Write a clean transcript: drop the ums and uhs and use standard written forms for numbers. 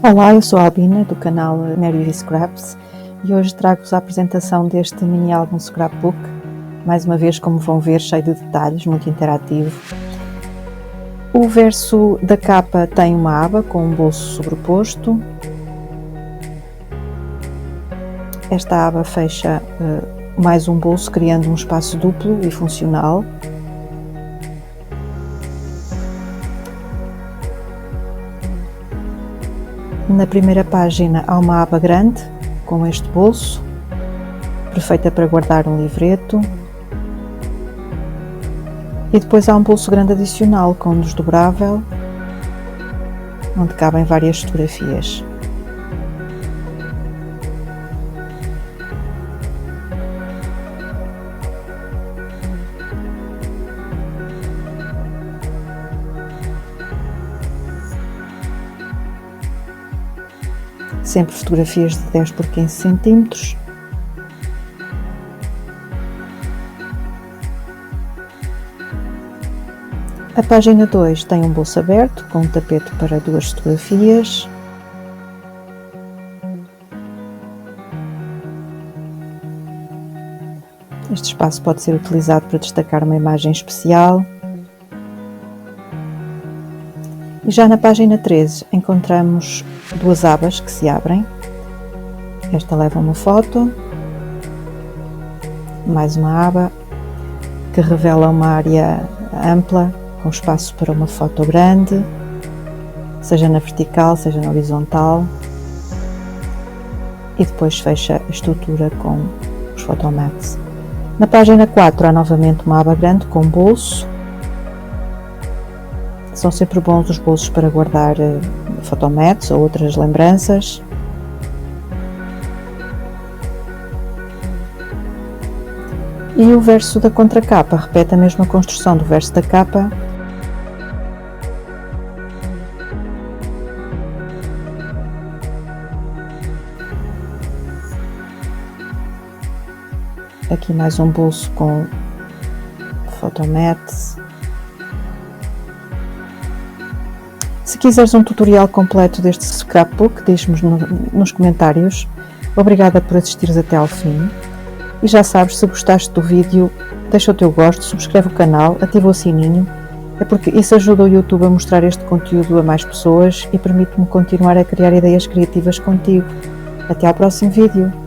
Olá, eu sou a Albina do canal Mary Scraps e hoje trago-vos a apresentação deste mini álbum scrapbook, mais uma vez, como vão ver, cheio de detalhes, muito interativo. O verso da capa tem uma aba com um bolso sobreposto. Esta aba fecha mais um bolso, criando um espaço duplo e funcional. Na primeira página há uma aba grande com este bolso, perfeita para guardar um livreto. E depois há um bolso grande adicional com um desdobrável, onde cabem várias fotografias. Sempre fotografias de 10 por 15 centímetros. A página 2 tem um bolso aberto com um tapete para 2 fotografias. Este espaço pode ser utilizado para destacar uma imagem especial. E já na página 13 encontramos 2 abas que se abrem. Esta leva uma foto, mais uma aba que revela uma área ampla com espaço para uma foto grande, seja na vertical, seja na horizontal, e depois fecha a estrutura com os photomats. Na página 4 há novamente uma aba grande com bolso. São sempre bons os bolsos para guardar photomats ou outras lembranças. E o verso da contracapa repete a mesma construção do verso da capa. Aqui mais um bolso com photomats. Se quiseres um tutorial completo deste scrapbook, diz-me nos comentários. Obrigada por assistires até ao fim. E já sabes, se gostaste do vídeo, deixa o teu gosto, subscreve o canal, ativa o sininho, é porque isso ajuda o YouTube a mostrar este conteúdo a mais pessoas e permite-me continuar a criar ideias criativas contigo. Até ao próximo vídeo!